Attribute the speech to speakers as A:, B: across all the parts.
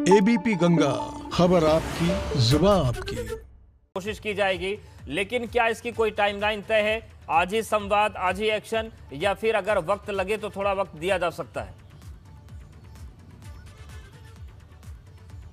A: ABP Ganga, खबर आपकी, जुबान आपकी।
B: कोशिश की जाएगी, लेकिन क्या इसकी कोई टाइमलाइन तय है? आज ही संवाद, आज ही एक्शन, या फिर अगर वक्त लगे तो थोड़ा वक्त दिया जा सकता है?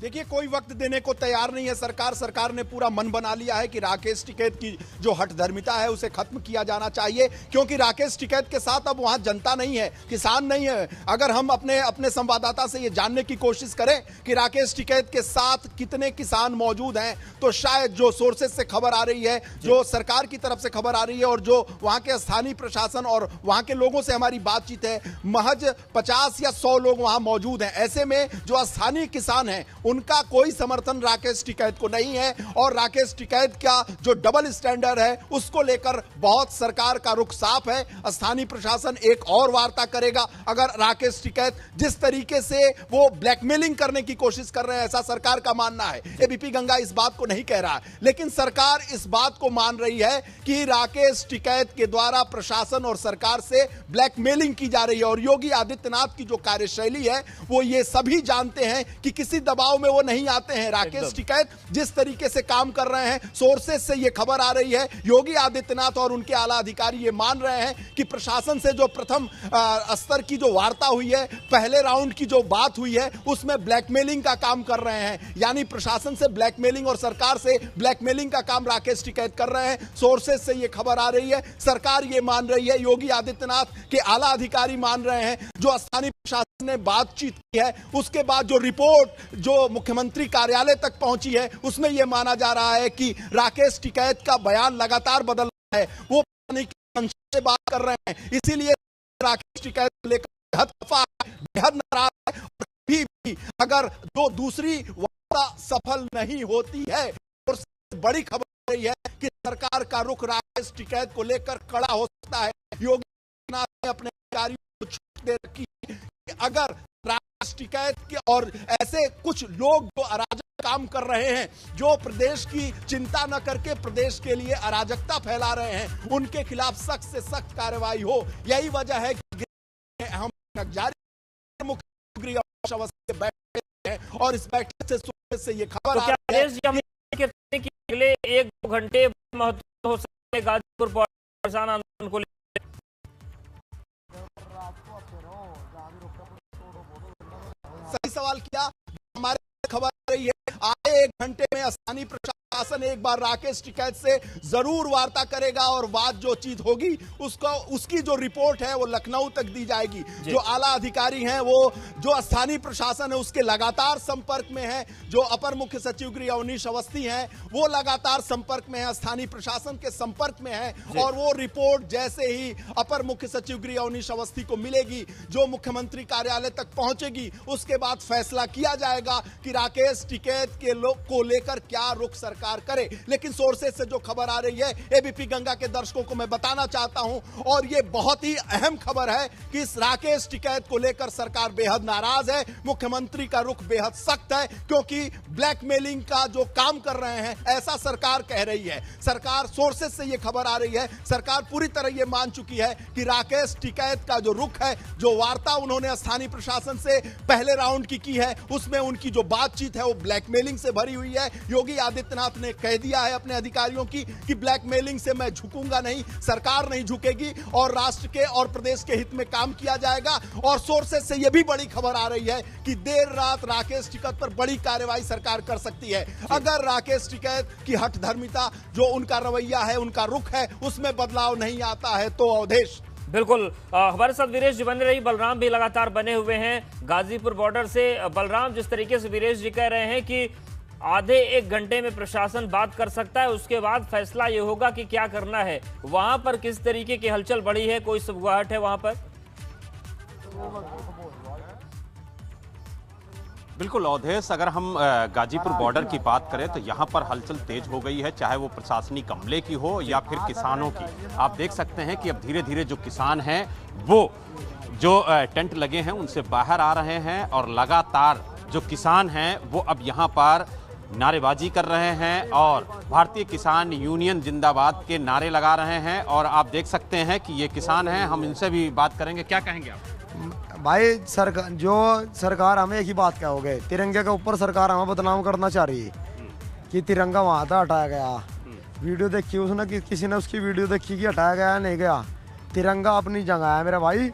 C: देखिए, कोई वक्त देने को तैयार नहीं है सरकार ने पूरा मन बना लिया है कि राकेश टिकैत की जो हठधर्मिता है उसे खत्म किया जाना चाहिए, क्योंकि राकेश टिकैत के साथ अब वहां जनता नहीं है, किसान नहीं है। अगर हम अपने संवाददाता से ये जानने की कोशिश करें कि राकेश टिकैत के साथ कितने किसान मौजूद हैं, तो शायद जो सोर्सेज से खबर आ रही है, जो सरकार की तरफ से खबर आ रही है और जो वहां के स्थानीय प्रशासन और वहां के लोगों से हमारी बातचीत है, महज 50 या 100 लोग वहां मौजूद हैं। ऐसे में जो स्थानीय किसान हैं उनका कोई समर्थन राकेश टिकैत को नहीं है, और राकेश टिकैत का जो डबल स्टैंडर्ड है उसको लेकर बहुत सरकार का रुख साफ है। स्थानीय प्रशासन एक और वार्ता करेगा अगर राकेश टिकैत जिस तरीके से वो ब्लैकमेलिंग करने की कोशिश कर रहे हैं, ऐसा सरकार का मानना है। एबीपी गंगा इस बात को नहीं कह रहा है, लेकिन सरकार इस बात को मान रही है कि राकेश टिकैत के द्वारा प्रशासन और सरकार से ब्लैकमेलिंग की जा रही है। और योगी आदित्यनाथ की जो कार्यशैली है वो ये सभी जानते हैं कि किसी दबाव में वो नहीं आते हैं। राकेश टिकैत जिस तरीके से काम कर रहे हैं, सोर्सेस से ये खबर आ रही है, योगी आदित्यनाथ और उनके आला अधिकारी ये मान रहे हैं कि प्रशासन से जो प्रथम स्तर की जो वार्ता हुई है, पहले राउंड की जो बात हुई है, उसमें ब्लैकमेलिंग का काम कर रहे हैं। यानी प्रशासन से ब्लैकमेलिंग और सरकार से ब्लैकमेलिंग का काम राकेश टिकैत कर रहे हैं। सोर्सेस से ये खबर आ रही है, सरकार ये मान रही है, योगी आदित्यनाथ के आला अधिकारी मान रहे हैं। जो स्थानीय प्रशासन ने बातचीत की है, उसके बाद जो रिपोर्ट जो मुख्यमंत्री कार्यालय तक पहुंची है, उसमें यह माना जा रहा है कि राकेश टिकैत का बयान लगातार बदल रहा है। वो से बात कर रहे हैं, इसीलिए राकेश टिकैत को लेकर बेहद नाराज है। और भी अगर जो दूसरी वार्ता सफल नहीं होती है, और बड़ी खबर रही है कि सरकार का रुख राकेश टिकैत को लेकर कड़ा हो सकता है। योगी आदित्यनाथ ने अपने अधिकारियों को छूट दे रखी है कि अगर राकेश टिकैत के और ऐसे कुछ लोग जो अराजक काम कर रहे हैं, जो प्रदेश की चिंता न करके प्रदेश के लिए अराजकता फैला रहे हैं, उनके खिलाफ सख्त से सख्त कार्रवाई हो। यही वजह है कि हम जारी मुख्यमंत्री अवस्था में बैठे हैं, और इस बैठक से ये खबर आ रही है
B: कि अगले 1-2 घंटे महत्वपूर्ण हो सकते हैं गाजीपुर किसान आंदोलन को।
C: सही सवाल किया। हमारे खबर रही है आए 1 घंटे में स्थानीय प्रशासन एक बार राकेश टिकैत से जरूर वार्ता करेगा, और बात जो चीज होगी उसकी जो रिपोर्ट है वो लखनऊ तक दी जाएगी। जो आला अधिकारी हैं, वो जो स्थानीय प्रशासन है उसके लगातार संपर्क में है। जो अपर मुख्य सचिव गृह अवनीश अवस्थी हैं, वो लगातार संपर्क में है, स्थानीय प्रशासन के संपर्क में है। और वो रिपोर्ट जैसे ही अपर मुख्य सचिव गृह अवनीश अवस्थी को मिलेगी, जो मुख्यमंत्री कार्यालय तक पहुंचेगी, उसके बाद फैसला किया जाएगा कि राकेश टिकैत के लोग को लेकर क्या रुख सरकार करे। लेकिन सोर्सेज से जो खबर आ रही है, एबीपी गंगा के दर्शकों को मैं बताना चाहता हूं, और ये बहुत ही अहम खबर है कि इस राकेश टिकैत को लेकर सरकार बेहद नाराज है। मुख्यमंत्री का रुख बेहद सख्त है, क्योंकि ब्लैकमेलिंग का जो काम कर रहे हैं, ऐसा सरकार कह रही है। सरकार सोर्सेज से ये खबर आ रही है, सरकार पूरी तरह ये मान चुकी है कि राकेश टिकैत का जो रुख है, जो वार्ता उन्होंने स्थानीय प्रशासन से पहले राउंड की है, उसमें उनकी जो बातचीत है वो ब्लैकमेलिंग से भरी हुई है। योगी आदित्यनाथ ने कह दिया है अपने अधिकारियों की कि ब्लैकमेलिंग से मैं झुकूंगा नहीं, सरकार नहीं झुकेगी, और राष्ट्र के और प्रदेश के हित में काम किया जाएगा। और सोर्सेज से यह भी बड़ी खबर आ रही है कि देर रात राकेश टिकैत पर बड़ी कार्रवाई सरकार कर सकती है, अगर राकेश टिकैत की हठधर्मिता, जो उनका रवैया है, उनका रुख है, उसमें बदलाव नहीं आता है तो। अवधेश,
B: बिल्कुल, हमारे साथ वीरेश जी बने रही। बलराम भी लगातार बने हुए हैं गाजीपुर बॉर्डर से। बलराम, जिस तरीके से वीरेश जी कह रहे हैं कि आधे 1 घंटे में प्रशासन बात कर सकता है, उसके बाद फैसला ये होगा कि क्या करना है, वहां पर किस तरीके की हलचल बढ़ी है, कोई सुगबुगाहट है वहां पर?
D: बिल्कुल अवधेश, अगर हम गाजीपुर बॉर्डर की बात करें तो यहाँ पर हलचल तेज हो गई है, चाहे वो प्रशासनिक अमले की हो या फिर किसानों की। आप देख सकते हैं कि अब धीरे धीरे जो किसान हैं वो जो टेंट लगे हैं उनसे बाहर आ रहे हैं, और लगातार जो किसान हैं वो अब यहाँ पर नारेबाजी कर रहे हैं और भारतीय किसान यूनियन जिंदाबाद के नारे लगा रहे हैं। और आप देख सकते हैं कि ये किसान हैं, हम इनसे भी बात करेंगे। क्या कहेंगे आप?
E: भाई सरकार हमें एक ही बात कहोगे, तिरंगे के ऊपर सरकार हमें बदनाम करना चाह रही है कि तिरंगा वहाँ था हटाया गया। वीडियो देखी उसने किसी ने उसकी वीडियो देखी कि हटाया गया नहीं गया। तिरंगा अपनी जगह है मेरे भाई।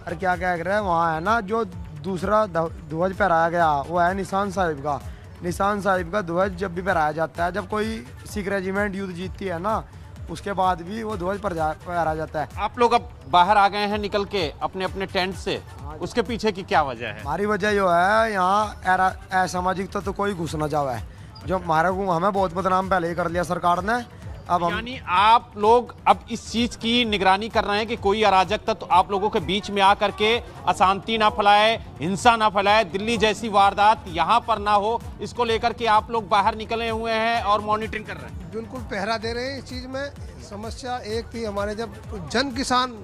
E: और क्या कह रहे हैं वहाँ है ना, जो दूसरा ध्वज फहराया गया वो है निशान साहिब का। निशान साहिब का ध्वज जब भी फहराया जाता है, जब कोई सिख रेजिमेंट युद्ध जीतती है ना, उसके बाद भी वो ध्वज फहराया जाता है।
D: आप लोग अब बाहर आ गए हैं निकल के अपने अपने टेंट से, उसके पीछे की क्या वजह है?
E: हमारी वजह जो है, यहाँ असामाजिक तो कोई घुस ना जावे। जो हमारे को हमें बहुत बदनाम पहले ही कर लिया सरकार ने। अब हम
D: यानी आप लोग अब इस चीज की निगरानी कर रहे हैं कि कोई अराजक तत्व तो आप लोगों के बीच में आकर के अशांति ना फैलाए, हिंसा ना फैलाए, दिल्ली जैसी वारदात यहाँ पर ना हो, इसको लेकर के आप लोग बाहर निकले हुए हैं और मॉनिटरिंग कर रहे हैं।
F: बिल्कुल पहरा दे रहे हैं इस चीज में। समस्या एक थी हमारे, जब जन किसान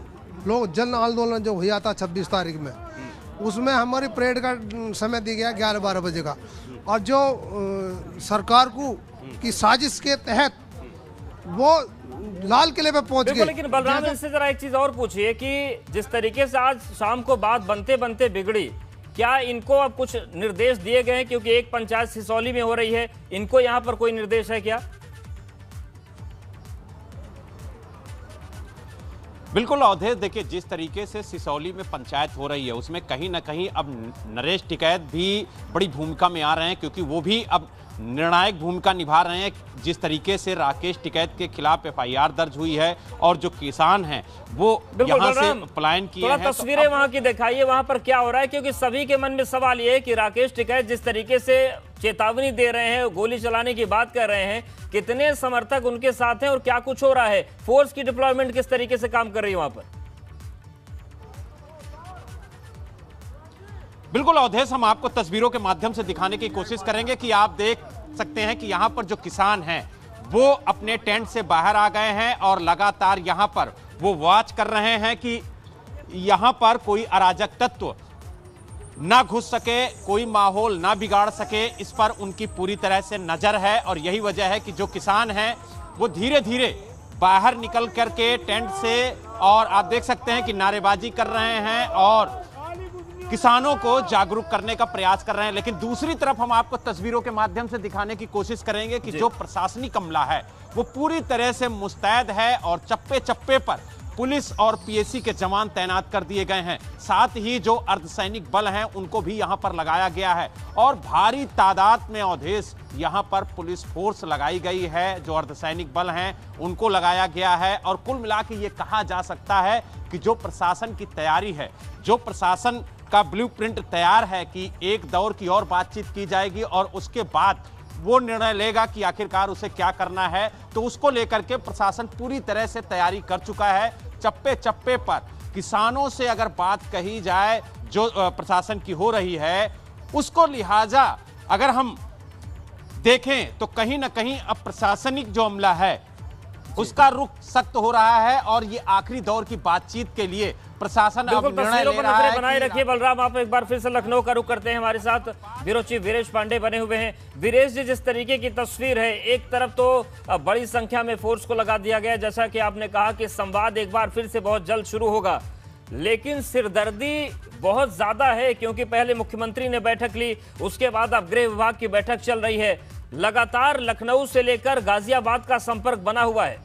F: लोग जन आंदोलन जो हुआ था 26 तारीख में, उसमें हमारी परेड का समय दिया गया 11-12 बजे का। और जो सरकार को की साजिश के तहत वो लाल किले पे पहुंच गए।
B: लेकिन बलराम, इससे जरा एक चीज और पूछिए कि जिस तरीके से आज शाम को बात बनते बनते बिगड़ी, क्या इनको अब कुछ निर्देश दिए गए हैं? क्योंकि एक पंचायत सिसौली में हो रही है, इनको यहाँ पर कोई निर्देश है क्या?
D: बिल्कुल अवधेश, देखिए जिस तरीके से सिसौली में पंचायत हो रही है उसमें कहीं ना कहीं अब नरेश टिकैत भी बड़ी भूमिका में आ रहे हैं, क्योंकि वो भी अब निर्णायक भूमिका निभा रहे हैं। जिस तरीके से राकेश टिकैत के खिलाफ FIR दर्ज हुई है और जो किसान हैं वो यहाँ से पलायन किए हैं।
B: तस्वीरें वहां की दिखाइए, वहां पर क्या हो रहा है, क्योंकि सभी के मन में सवाल ये है कि राकेश टिकैत जिस तरीके से चेतावनी दे रहे हैं, गोली चलाने की बात कर रहे हैं, कितने समर्थक उनके साथ हैं और क्या कुछ हो रहा है? फोर्स की डिप्लॉयमेंट किस तरीके से काम कर रही है वहां पर?
D: बिल्कुल अवधेश, हम आपको तस्वीरों के माध्यम से दिखाने की कोशिश करेंगे कि आप देख सकते हैं कि यहाँ पर जो किसान हैं वो अपने टेंट से बाहर आ गए हैं और लगातार यहाँ पर वो वॉच कर रहे हैं कि यहाँ पर कोई अराजक तत्व ना घुस सके, कोई माहौल ना बिगाड़ सके, इस पर उनकी पूरी तरह से नजर है। और यही वजह है कि जो किसान हैं वो धीरे धीरे बाहर निकल करके टेंट से, और आप देख सकते हैं कि नारेबाजी कर रहे हैं और किसानों को जागरूक करने का प्रयास कर रहे हैं। लेकिन दूसरी तरफ हम आपको तस्वीरों के माध्यम से दिखाने की कोशिश करेंगे कि जो प्रशासनिक अमला है वो पूरी तरह से मुस्तैद है और चप्पे चप्पे पर पुलिस और PSC के जवान तैनात कर दिए गए हैं। साथ ही जो अर्धसैनिक बल हैं उनको भी यहां पर लगाया गया है और भारी तादाद में अवधेश यहां पर पुलिस फोर्स लगाई गई है। जो अर्धसैनिक बल हैं उनको लगाया गया है और कुल मिला के ये कहा जा सकता है कि जो प्रशासन की तैयारी है, जो प्रशासन का ब्लूप्रिंट तैयार है कि एक दौर की और बातचीत की जाएगी और उसके बाद वो निर्णय लेगा कि आखिरकार उसे क्या करना है। तो उसको लेकर के प्रशासन पूरी तरह से तैयारी कर चुका है। चप्पे चप्पे पर किसानों से अगर बात कही जाए जो प्रशासन की हो रही है, उसको लिहाजा अगर हम देखें तो कहीं ना कहीं अब प्रशासनिक जो अमला है उसका रुख सख्त हो रहा है और ये आखिरी दौर की बातचीत के लिए प्रशासन अब निर्णय ले रहा है।
B: बनाए रखिए बलराम, आप एक बार फिर से लखनऊ का रुख करते हैं। हमारे साथ ब्यूरो चीफ वीरेश पांडे बने हुए हैं। वीरेश जी, जिस तरीके की तस्वीर है, एक तरफ तो बड़ी संख्या में फोर्स को लगा दिया गया, जैसा कि आपने कहा कि संवाद एक बार फिर से बहुत जल्द शुरू होगा, लेकिन सिरदर्दी बहुत ज्यादा है क्योंकि पहले मुख्यमंत्री ने बैठक ली, उसके बाद अब गृह विभाग की बैठक चल रही है। लगातार लखनऊ से लेकर गाजियाबाद का संपर्क बना हुआ है।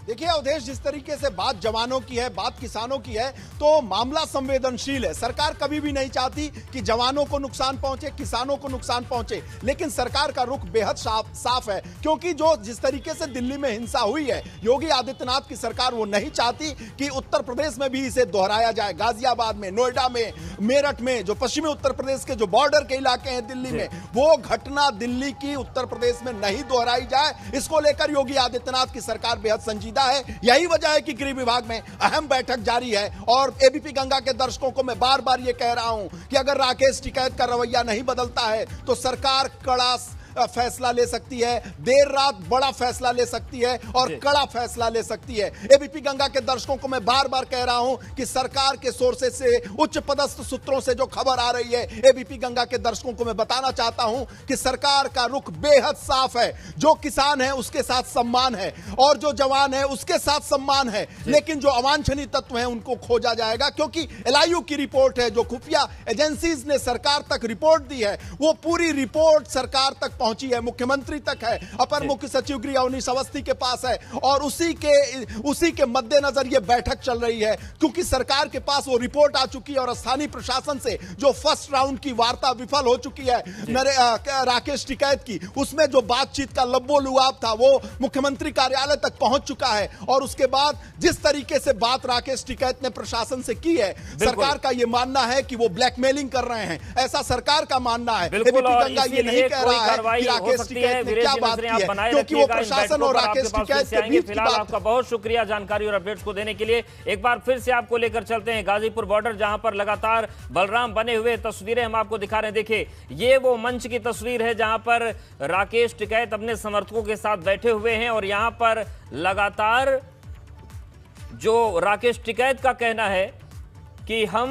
C: देखिए अवधेश, जिस तरीके से बात जवानों की है, बात किसानों की है, तो मामला संवेदनशील है। सरकार कभी भी नहीं चाहती कि जवानों को नुकसान पहुंचे, किसानों को नुकसान पहुंचे, लेकिन सरकार का रुख बेहद साफ है। क्योंकि जो जिस तरीके से दिल्ली में हिंसा हुई है, योगी आदित्यनाथ की सरकार वो नहीं चाहती कि उत्तर प्रदेश में भी इसे दोहराया जाए। गाजियाबाद में, नोएडा में, मेरठ में, जो पश्चिमी उत्तर प्रदेश के जो बॉर्डर के इलाके हैं दिल्ली में, वो घटना दिल्ली की उत्तर प्रदेश में नहीं दोहराई जाए, इसको लेकर योगी आदित्यनाथ की सरकार बेहद संजीदा है। यही वजह है कि गृह विभाग में अहम बैठक जारी है। और एबीपी गंगा के दर्शकों को मैं बार बार ये कह रहा हूं कि अगर राकेश टिकैत का रवैया नहीं बदलता है तो सरकार कड़ा फैसला ले सकती है, देर रात बड़ा फैसला ले सकती है और कड़ा फैसला ले सकती है। एबीपी गंगा के दर्शकों को मैं बार बार कह रहा हूं कि सरकार के सोर्सेज से, उच्च पदस्थ सूत्रों से जो खबर आ रही है, एबीपी गंगा के दर्शकों को मैं बताना चाहता हूं कि सरकार का रुख बेहद साफ है। जो किसान है उसके साथ सम्मान है और जो जवान है उसके साथ सम्मान है, लेकिन जो अवांछनीय तत्व हैं उनको खोजा जाएगा, क्योंकि एलआईयू की रिपोर्ट है, जो खुफिया एजेंसीज ने सरकार तक रिपोर्ट दी है, वो पूरी रिपोर्ट सरकार तक पहुंची है, मुख्यमंत्री तक है, अपर मुख्य सचिव गृह अवनीश अवस्थी के पास है और उसी के मद्देनजर ये बैठक चल रही है, क्योंकि सरकार के पास वो रिपोर्ट आ चुकी है और स्थानीय प्रशासन से जो फर्स्ट राउंड की वार्ता विफल हो चुकी है राकेश टिकैत की, उसमें जो बातचीत का लब्बो लुआब था वो मुख्यमंत्री कार्यालय तक पहुंच चुका है। और उसके बाद जिस तरीके से बात राकेश टिकैत ने प्रशासन से की है, सरकार का यह मानना है कि वो ब्लैकमेलिंग कर रहे हैं, ऐसा सरकार का मानना है। एबीपी गंगा ये नहीं कह रहा है कि राकेश टिकैत ने क्या बात की है, क्योंकि वो प्रशासन और राकेश टिकैत के बीच की बात।
B: आपका बहुत शुक्रिया जानकारी और अपडेट्स को देने के लिए। एक बार फिर से आपको लेकर चलते हैं गाजीपुर बॉर्डर, जहां पर लगातार बलराम बने हुए तस्वीरें हम आपको दिखा रहे हैं। देखिए, ये वो मंच की तस्वीर है जहां पर राकेश टिकैत अपने समर्थकों के साथ बैठे हुए हैं और यहां पर लगातार जो राकेश टिकैत का कहना है कि हम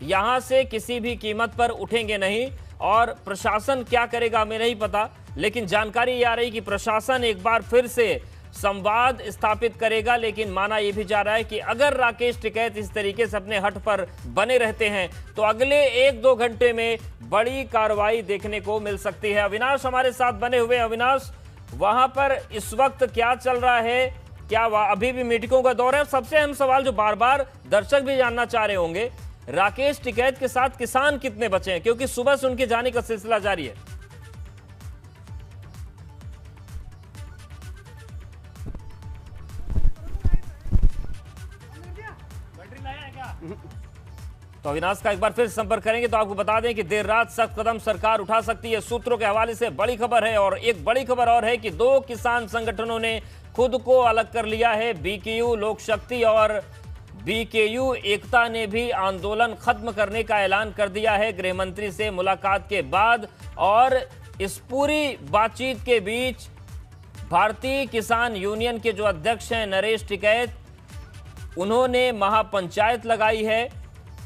B: यहां से किसी भी कीमत पर उठेंगे नहीं, और प्रशासन क्या करेगा हमें नहीं पता, लेकिन जानकारी ये आ रही कि प्रशासन एक बार फिर से संवाद स्थापित करेगा। लेकिन माना यह भी जा रहा है कि अगर राकेश टिकैत इस तरीके से अपने हट पर बने रहते हैं तो अगले 1-2 घंटे में बड़ी कार्रवाई देखने को मिल सकती है। अविनाश हमारे साथ बने हुए। अविनाश, वहां पर इस वक्त क्या चल रहा है? क्या अभी भी मीटिंगों का दौर है? सबसे अहम सवाल जो बार बार दर्शक भी जानना चाह रहे होंगे, राकेश टिकैत के साथ किसान कितने बचे हैं, क्योंकि सुबह से उनके जाने का सिलसिला जारी है। तो अविनाश का एक बार फिर संपर्क करेंगे तो आपको बता दें कि देर रात सख्त कदम सरकार उठा सकती है। सूत्रों के हवाले से बड़ी खबर है, और एक बड़ी खबर और है कि 2 किसान संगठनों ने खुद को अलग कर लिया है। बीकेयू लोक शक्ति और बीकेयू एकता ने भी आंदोलन खत्म करने का ऐलान कर दिया है गृह मंत्री से मुलाकात के बाद। और इस पूरी बातचीत के बीच भारतीय किसान यूनियन के जो अध्यक्ष हैं नरेश टिकैत, उन्होंने महापंचायत लगाई है।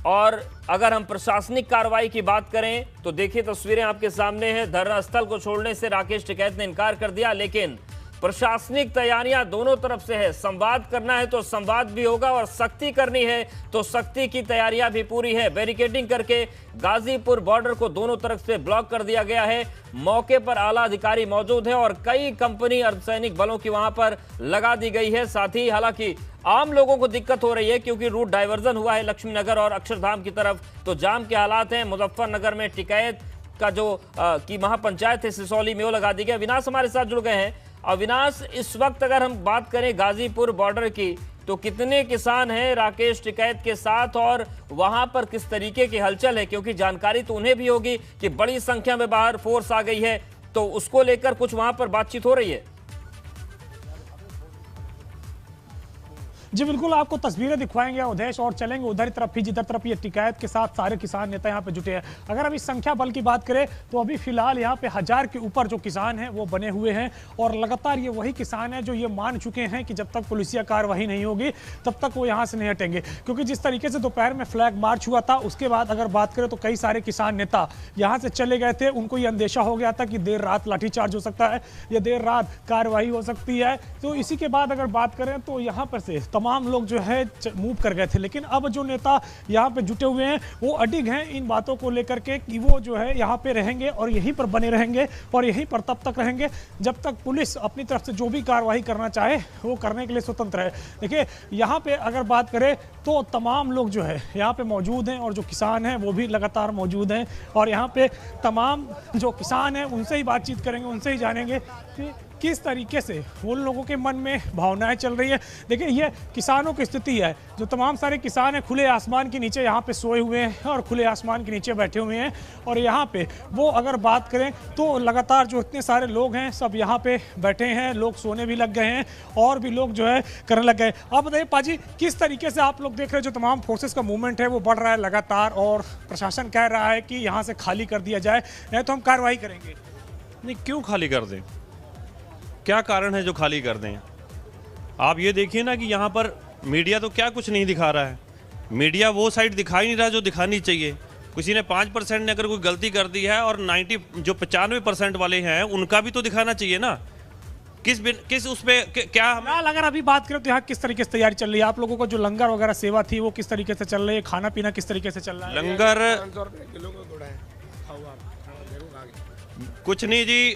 B: और अगर हम प्रशासनिक कार्रवाई की बात करें तो देखिए तस्वीरें आपके सामने हैं। धरना स्थल को छोड़ने से राकेश टिकैत ने इनकार कर दिया, लेकिन प्रशासनिक तैयारियां दोनों तरफ से है। संवाद करना है तो संवाद भी होगा और सख्ती करनी है तो सख्ती की तैयारियां भी पूरी है। बैरिकेडिंग करके गाजीपुर बॉर्डर को दोनों तरफ से ब्लॉक कर दिया गया है। मौके पर आला अधिकारी मौजूद है और कई कंपनी अर्धसैनिक बलों की वहां पर लगा दी गई है। साथ ही हालांकि आम लोगों को दिक्कत हो रही है क्योंकि रूट डाइवर्जन हुआ है लक्ष्मीनगर और अक्षरधाम की तरफ, तो जाम के हालात हैं। मुजफ्फरनगर में टिकैत का जो की महापंचायत है सिसौली में, वो लगा दी गई। अविनाश हमारे साथ जुड़ गए हैं। अविनाश, इस वक्त अगर हम बात करें गाजीपुर बॉर्डर की तो कितने किसान हैं राकेश टिकैत के साथ और वहां पर किस तरीके की हलचल है? क्योंकि जानकारी तो उन्हें भी होगी कि बड़ी संख्या में बाहर फोर्स आ गई है, तो उसको लेकर कुछ वहां पर बातचीत हो रही है।
G: जी बिल्कुल, आपको तस्वीरें दिखवाएंगे उदेश, और चलेंगे उधर तरफ ही जिधर तरफ ये टिकैत के साथ सारे किसान नेता यहाँ पे जुटे हैं। अगर अभी संख्या बल की बात करें तो अभी फिलहाल यहाँ पे 1000 के ऊपर जो किसान हैं वो बने हुए हैं, और लगातार ये वही किसान हैं जो ये मान चुके हैं कि जब तक पुलिसिया कार्रवाई नहीं होगी तब तक वो यहाँ से नहीं हटेंगे। क्योंकि जिस तरीके से दोपहर में फ्लैग मार्च हुआ था, उसके बाद अगर बात करें तो कई सारे किसान नेता यहाँ से चले गए थे। उनको ये अंदेशा हो गया था कि देर रात लाठीचार्ज हो सकता है या देर रात कार्रवाई हो सकती है। तो इसी के बाद अगर बात करें तो यहाँ पर से तमाम लोग जो है मूव कर गए थे, लेकिन अब जो नेता यहाँ पे जुटे हुए हैं वो अडिग हैं इन बातों को लेकर के कि वो जो है यहाँ पे रहेंगे और यहीं पर बने रहेंगे और यहीं पर तब तक रहेंगे जब तक पुलिस अपनी तरफ से जो भी कार्रवाई करना चाहे वो करने के लिए स्वतंत्र है। देखिए, यहाँ पे अगर बात करें तो तमाम लोग जो है यहाँ पे मौजूद हैं और जो किसान हैं वो भी लगातार मौजूद हैं, और यहाँ पे तमाम जो किसान हैं उनसे ही बातचीत करेंगे, उनसे ही जानेंगे कि किस तरीके से उन लोगों के मन में भावनाएं चल रही है। देखिए, ये किसानों की स्थिति है, जो तमाम सारे किसान हैं खुले आसमान के नीचे यहाँ पे सोए हुए हैं और खुले आसमान के नीचे बैठे हुए हैं। और यहाँ पे वो अगर बात करें तो लगातार जो इतने सारे लोग हैं सब यहाँ पे बैठे हैं, लोग सोने भी लग गए हैं और भी लोग जो है करने लग गए। आप बताइए पाजी, किस तरीके से आप लोग देख रहे हैं जो तमाम फोर्सेस का मूवमेंट है वो बढ़ रहा है लगातार, और प्रशासन कह रहा है कि यहाँ से खाली कर दिया जाए नहीं तो हम कार्रवाई करेंगे?
H: नहीं, क्यों खाली कर दें? क्या कारण है जो खाली कर दें? आप ये देखिए ना कि यहाँ पर मीडिया तो क्या कुछ नहीं दिखा रहा है। मीडिया वो साइड दिखा ही नहीं रहा जो दिखानी चाहिए। किसी ने 5% ने अगर कोई गलती कर दी है और 95% वाले हैं उनका भी तो दिखाना चाहिए ना। किस उस पे क्या
G: फिलहाल अगर अभी बात करें तो यहाँ किस तरीके से तैयारी चल रही है? आप लोगों को जो लंगर वगैरह सेवा थी वो किस तरीके से चल रही है? खाना पीना किस तरीके से चल रहा है?
H: लंगर कुछ नहीं जी,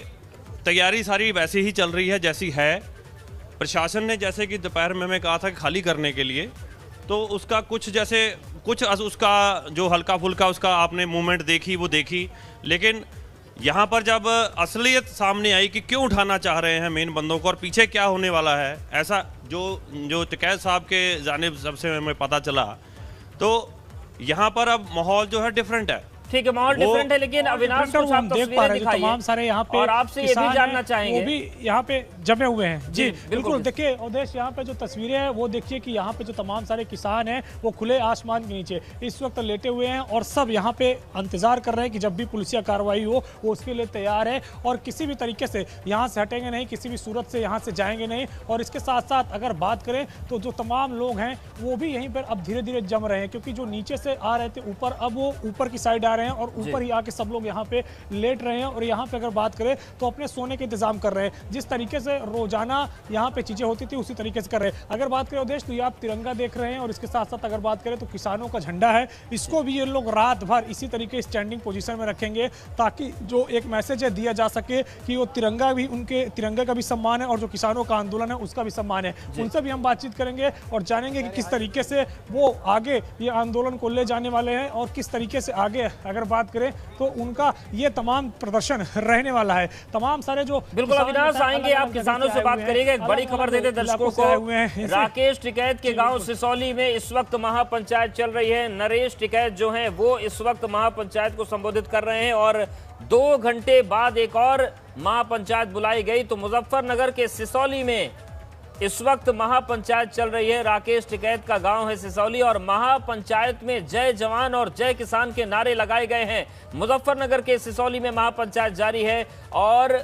H: तैयारी सारी वैसी ही चल रही है जैसी है। प्रशासन ने जैसे कि दोपहर में मैं कहा था कि खाली करने के लिए, तो उसका कुछ उसका जो हल्का फुल्का उसका आपने मूवमेंट देखी वो देखी, लेकिन यहाँ पर जब असलियत सामने आई कि क्यों उठाना चाह रहे हैं मेन बंदों को और पीछे क्या होने वाला है, ऐसा जो टिकैत साहब के जानिब सबसे हमें पता चला, तो यहाँ पर अब माहौल जो है डिफरेंट है।
B: ठीक है, माहौल डिफरेंट है, लेकिन अविनाश कुछ आप तस्वीरें दिखाइए
G: तमाम सारे यहाँ पे
B: और आपसे ये भी जानना चाहेंगे,
G: वो भी यहाँ पे जमे हुए हैं। जी बिल्कुल, देखिए उदेश, यहाँ पे जो तस्वीरें हैं वो देखिए कि यहाँ पे जो तमाम सारे किसान हैं वो खुले आसमान के नीचे इस वक्त लेटे हुए हैं और सब यहाँ पे इंतजार कर रहे हैं कि जब भी पुलिसिया कार्रवाई हो वो उसके लिए तैयार है और किसी भी तरीके से यहाँ से हटेंगे नहीं, किसी भी सूरत से यहाँ से जाएंगे नहीं। और इसके साथ साथ अगर बात करें तो जो तमाम लोग हैं वो भी यहीं पर अब धीरे धीरे जम रहे हैं, क्योंकि जो नीचे से आ रहे थे ऊपर, अब वो ऊपर की साइड आ रहे हैं और ऊपर ही आके सब लोग यहाँ पे लेट रहे हैं। और यहाँ पे अगर बात करें तो अपने सोने के इंतजाम कर रहे हैं, जिस तरीके से रोजाना यहाँ पे चीजें होती थी उसी तरीके से कर रहे हैं। अगर बात करें उदेश तो ये आप तिरंगा देख रहे हैं और इसके साथ साथ अगर बात करें तो किसानों का झंडा है, इसको भी ये लोग रात भर इसी तरीके स्टैंडिंग पोजीशन में रखेंगे ताकि जो एक मैसेज है दिया जा सके कि वो तिरंगा भी, उनके तिरंगे का भी सम्मान है और जो किसानों का आंदोलन है उसका भी सम्मान है। उनसे भी हम बातचीत करेंगे और जानेंगे कि किस तरीके से वो आगे ये आंदोलन को ले जाने वाले हैं और किस तरीके से आगे अगर बात करें तो उनका ये तमाम प्रदर्शन रहने वाला है। तमाम सारे जो
B: बिल्कुल अविनाश आएंगे, आप किसानों से बात करेंगे। एक बड़ी खबर देते दर्शकों को, राकेश टिकैत के गांव सिसौली में इस वक्त महापंचायत चल रही है। नरेश टिकैत जो हैं वो इस वक्त महापंचायत को संबोधित कर रहे हैं और 2 घंटे बाद एक और महापंचायत बुलाई गई। तो मुजफ्फरनगर के सिसौली में इस वक्त महापंचायत चल रही है। राकेश टिकैत का गांव है सिसौली और महापंचायत में जय जवान और जय किसान के नारे लगाए गए हैं। मुजफ्फरनगर के सिसौली में महापंचायत जारी है और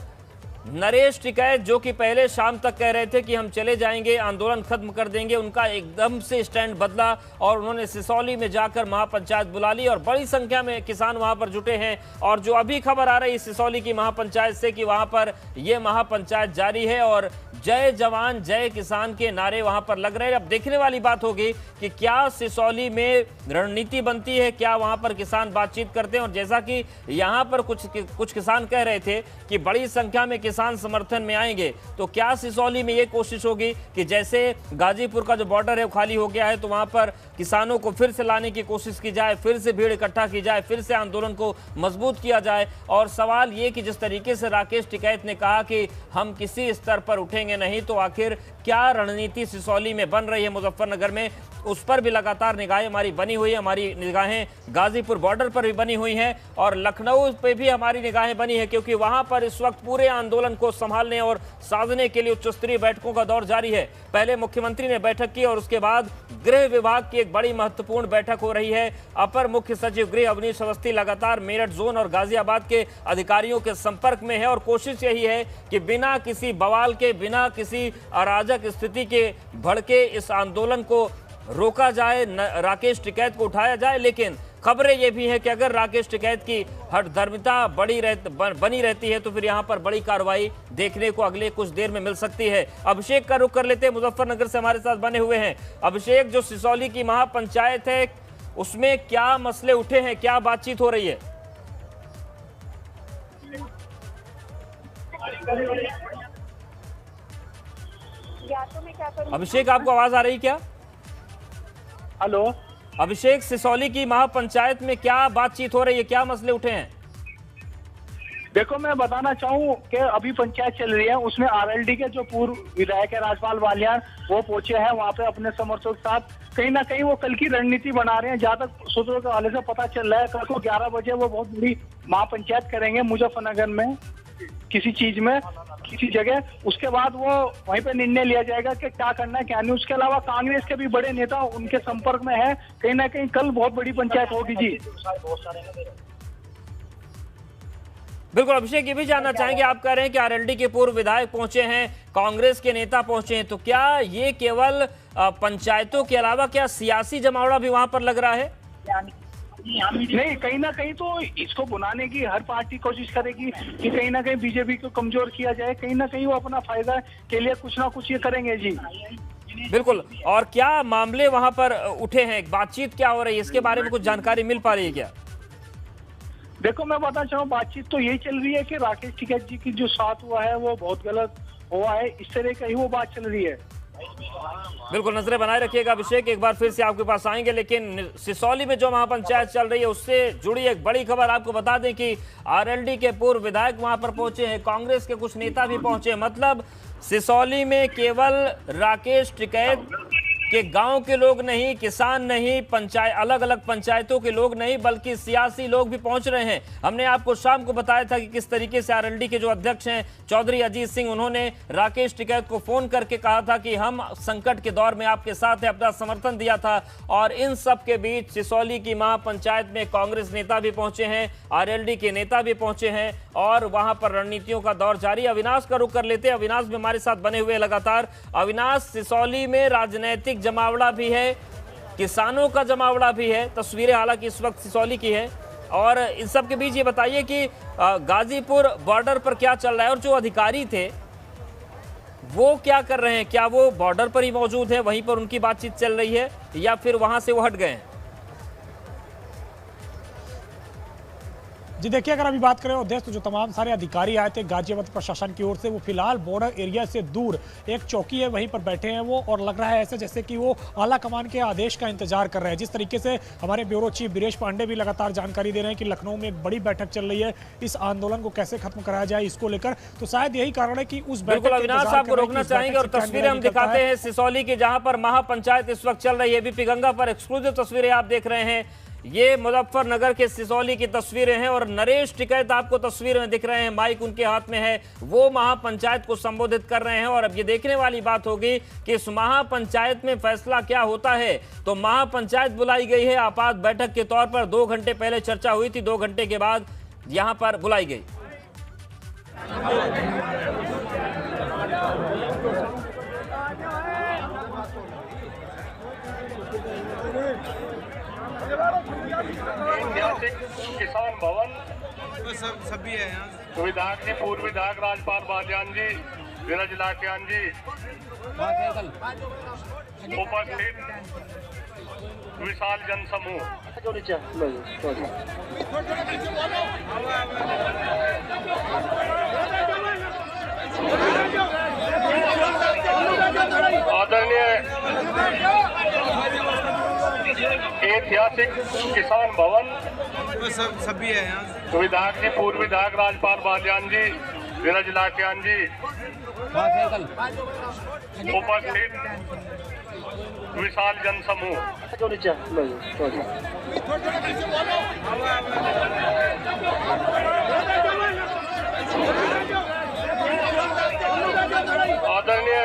B: नरेश टिकैत जो कि पहले शाम तक कह रहे थे कि हम चले जाएंगे, आंदोलन खत्म कर देंगे, उनका एकदम से स्टैंड बदला और उन्होंने सिसौली में जाकर महापंचायत बुला ली और बड़ी संख्या में किसान वहां पर जुटे हैं। और जो अभी खबर आ रही है सिसौली की महापंचायत से कि वहां पर यह महापंचायत जारी है और जय जवान जय किसान के नारे वहां पर लग रहे हैं। अब देखने वाली बात होगी कि क्या सिसौली में रणनीति बनती है, क्या वहां पर किसान बातचीत करते हैं। और जैसा कि यहां पर कुछ किसान कह रहे थे कि बड़ी संख्या में किसान समर्थन में आएंगे, तो क्या सिसौली में यह कोशिश होगी कि जैसे गाजीपुर का जो बॉर्डर है वो खाली हो गया है तो वहां पर किसानों को फिर से लाने की कोशिश की जाए, फिर से भीड़ इकट्ठा की जाए, फिर से आंदोलन को मजबूत किया जाए। और सवाल ये कि जिस तरीके से राकेश टिकैत ने कहा कि हम किसी स्तर पर उठेंगे नहीं, तो आखिर क्या रणनीति सिसौली में बन रही है मुजफ्फरनगर में, उस पर भी लगातार निगाहें हमारी बनी हुई है। हमारी निगाहें गाजीपुर बॉर्डर पर भी बनी हुई हैं और लखनऊ पे भी हमारी निगाहें बनी है, क्योंकि वहां पर इस वक्त पूरे आंदोलन को संभालने और साधने के लिए उच्च स्तरीय बैठकों का दौर जारी है। पहले मुख्यमंत्री ने बैठक की और उसके बाद गृह विभाग की एक बड़ी महत्वपूर्ण बैठक हो रही है। अपर मुख्य सचिव गृह अवनीश अवस्थी लगातार मेरठ जोन और गाजियाबाद के अधिकारियों के संपर्क में है और कोशिश यही है कि बिना किसी बवाल के, बिना किसी अराजक स्थिति के भड़के इस आंदोलन को रोका जाए, राकेश टिकैत को उठाया जाए। लेकिन खबरें ये भी है कि अगर राकेश टिकैत की हठधर्मिता बनी रहती है तो फिर यहां पर बड़ी कार्रवाई देखने को अगले कुछ देर में मिल सकती है। अभिषेक का रुख कर लेते हैं, मुजफ्फरनगर से हमारे साथ बने हुए हैं। अभिषेक, जो सिसौली की महापंचायत है उसमें क्या मसले उठे हैं, क्या बातचीत हो रही है? अभिषेक, आपको आवाज आ रही क्या?
I: हेलो
B: अभिषेक, सिसौली की महापंचायत में क्या बातचीत हो रही है, क्या मसले उठे हैं?
I: देखो, मैं बताना चाहूँ कि अभी पंचायत चल रही है, उसमें आरएलडी के जो पूर्व विधायक है राजपाल बालियान वो पहुंचे हैं वहां पे अपने समर्थकों के साथ। कहीं ना कहीं वो कल की रणनीति बना रहे हैं। जहां तक सूत्रों के हवाले से पता चल रहा है कल को 11 बजे वो बहुत बड़ी महापंचायत करेंगे मुजफ्फरनगर में किसी चीज में, किसी जगह। उसके बाद वो वहीं पे निर्णय लिया जाएगा कि क्या करना है क्या नहीं। उसके अलावा कांग्रेस के भी बड़े नेता उनके संपर्क में है। कहीं ना कहीं कल बहुत बड़ी पंचायत होगी जी।
B: बिल्कुल अभिषेक, ये भी जानना चाहेंगे, आप कह रहे हैं कि आरएलडी के पूर्व विधायक पहुंचे हैं, कांग्रेस के नेता पहुंचे हैं, तो क्या ये केवल पंचायतों के अलावा क्या सियासी जमावड़ा भी वहां पर लग रहा है?
I: नहीं, कहीं ना कहीं तो इसको बुलाने की हर पार्टी कोशिश करेगी कि कहीं ना कहीं बीजेपी को कमजोर किया जाए, कहीं ना कहीं वो अपना फायदा के लिए कुछ ना कुछ ये करेंगे जी।
B: बिल्कुल, और क्या मामले वहां पर उठे हैं, बातचीत क्या हो रही है, इसके बारे में कुछ जानकारी मिल पा रही है क्या?
I: देखो मैं बताना चाहूँ, बातचीत तो यही चल रही है कि राकेश टिकैत जी की जो साथ हुआ है वो बहुत गलत हुआ है, इस तरह का ही वो बात चल रही है।
B: बिल्कुल नजरें बनाए रखिएगा अभिषेक, एक बार फिर से आपके पास आएंगे, लेकिन सिसौली में जो महापंचायत चल रही है उससे जुड़ी एक बड़ी खबर आपको बता दें कि आरएलडी के पूर्व विधायक वहां पर पहुंचे हैं, कांग्रेस के कुछ नेता भी पहुंचे हैं। मतलब सिसौली में केवल राकेश टिकैत के गांव के लोग नहीं, किसान नहीं, पंचायत अलग अलग पंचायतों के लोग नहीं, बल्कि सियासी लोग भी पहुंच रहे हैं। हमने आपको शाम को बताया था कि किस तरीके से आरएलडी के जो अध्यक्ष हैं चौधरी अजीत सिंह, उन्होंने राकेश टिकैत को फोन करके कहा था कि हम संकट के दौर में आपके साथ हैं, अपना समर्थन दिया था। और इन सब के बीच सिसौली की महापंचायत में कांग्रेस नेता भी पहुंचे हैं, आरएलडी के नेता भी पहुंचे हैं और वहां पर रणनीतियों का दौर जारी। अविनाश का रुख कर लेते हैं, अविनाश भी हमारे साथ बने हुए लगातार। अविनाश, सिसौली में राजनीतिक जमावड़ा भी है, किसानों का जमावड़ा भी है, तस्वीरें हालांकि इस वक्त सिसौली की है, और इन सब के बीच ये बताइए कि गाजीपुर बॉर्डर पर क्या चल रहा है और जो अधिकारी थे वो क्या कर रहे हैं? क्या वो बॉर्डर पर ही मौजूद है, वहीं पर उनकी बातचीत चल रही है, या फिर वहां से वो हट गए हैं?
G: जी देखिए, अगर अभी बात करें उद्देश्य, तो जो तमाम सारे अधिकारी आए थे गाजियाबाद प्रशासन की ओर से, वो फिलहाल बॉर्डर एरिया से दूर एक चौकी है वहीं पर बैठे हैं वो, और लग रहा है ऐसे जैसे कि वो आला कमान के आदेश का इंतजार कर रहे हैं। जिस तरीके से हमारे ब्यूरो चीफ बीरेश पांडे भी लगातार जानकारी दे रहे हैं कि लखनऊ में एक बड़ी बैठक चल रही है इस आंदोलन को कैसे खत्म कराया जाए इसको लेकर, तो शायद यही कारण है कि उस
B: बिल्कुल अविनाश आपको रोकना चाहेंगे और तस्वीरें हम दिखाते हैं सिसौली की, जहां पर महापंचायत इस वक्त चल रही है। एबीपी गंगा पर एक्सक्लूसिव तस्वीरें आप देख रहे हैं, ये मुजफ्फरनगर के सिसौली की तस्वीरें हैं और नरेश टिकैत आपको तस्वीर में दिख रहे हैं, माइक उनके हाथ में है, वो महापंचायत को संबोधित कर रहे हैं। और अब ये देखने वाली बात होगी कि इस महापंचायत में फैसला क्या होता है। तो महापंचायत बुलाई गई है आपात बैठक के तौर पर, 2 घंटे पहले चर्चा हुई थी, 2 घंटे के बाद यहां पर बुलाई गई।
I: किसान भवन
J: सब भी है यहाँ।
I: विधायक जी, पूर्व विधायक राजपाल बालियान जी, विराज लाकियान जी उपस्थित विशाल जनसमूह। आदरणीय ऐतिहासिक किसान भवन
J: सब भी है यहाँ।
I: विधायक जी, पूर्व विधायक राजपाल बालियान जी, विराज लाकियान जी उपस्थित विशाल जनसमूह। आदरणीय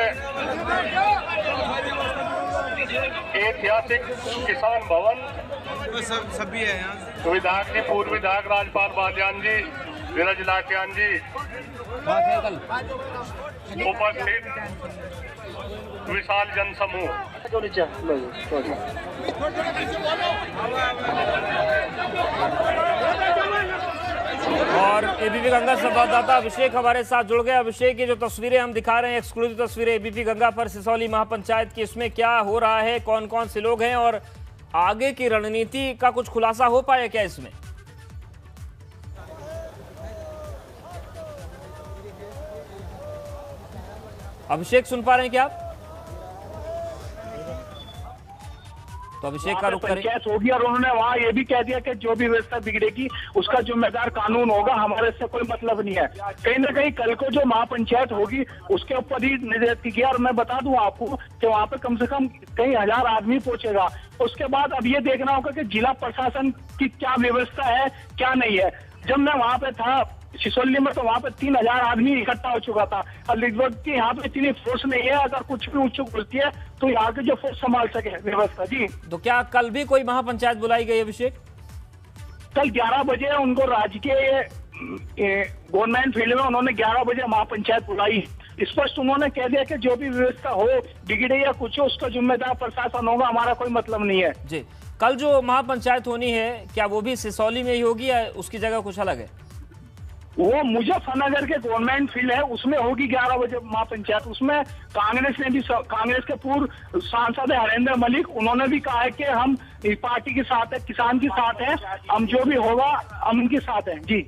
I: ऐतिहासिक किसान भवन
J: सब भी है यहाँ।
I: विधायक जी, पूर्व विधायक राजपाल बालियान जी, विराज लाकियान जी उपस्थित विशाल जनसमूह।
B: और एबीपी गंगा संवाददाता अभिषेक हमारे साथ जुड़ गए। अभिषेक, ये जो तस्वीरें हम दिखा रहे हैं, एक्सक्लूसिव तस्वीरें एबीपी गंगा पर सिसौली महापंचायत की, इसमें क्या हो रहा है, कौन कौन से लोग हैं और आगे की रणनीति का कुछ खुलासा हो पाया क्या इसमें? अभिषेक सुन पा रहे हैं क्या आप? तो अभिषेक का रुख करें।
I: पंचायत होगी और उन्होंने वहाँ ये भी कह दिया कि जो भी व्यवस्था बिगड़ेगी उसका जिम्मेदार कानून होगा, हमारे से कोई मतलब नहीं है। कहीं ना कहीं कल को जो महापंचायत होगी उसके ऊपर ही नियुक्ति किया। और मैं बता दूं आपको कि वहाँ पे कम से कम कई हजार आदमी पहुंचेगा। उसके बाद अब ये देखना होगा कि जिला प्रशासन की क्या व्यवस्था है क्या नहीं है। जब मैं वहाँ पे था सिसौली में तो वहाँ पे 3000 आदमी इकट्ठा हो चुका था। और लगभग की यहाँ पे इतनी फोर्स नहीं है, अगर कुछ भी ऊंच बोलती है तो यहाँ के जो फोर्स संभाल सके व्यवस्था। जी,
B: तो क्या कल भी कोई महापंचायत बुलाई गई अभिषेक?
I: कल 11 बजे उनको राजकीय गवर्नमेंट फील्ड में उन्होंने 11 बजे महापंचायत बुलाई। स्पष्ट उन्होंने कह दिया कि जो भी व्यवस्था हो, बिगड़े या कुछ हो, उसका जिम्मेदार प्रशासन होगा, हमारा कोई मतलब नहीं है।
B: जी, कल जो महापंचायत होनी है क्या वो भी सिसौली में ही होगी या उसकी जगह कुछ अलग है?
I: वो मुजफ्फरनगर के गवर्नमेंट फील्ड है, उसमें होगी 11 बजे महापंचायत। उसमें कांग्रेस के पूर्व सांसद है हरेंद्र मलिक, उन्होंने भी कहा है कि हम पार्टी के साथ है, किसान के साथ है, हम जो भी होगा हम उनके साथ हैं। जी।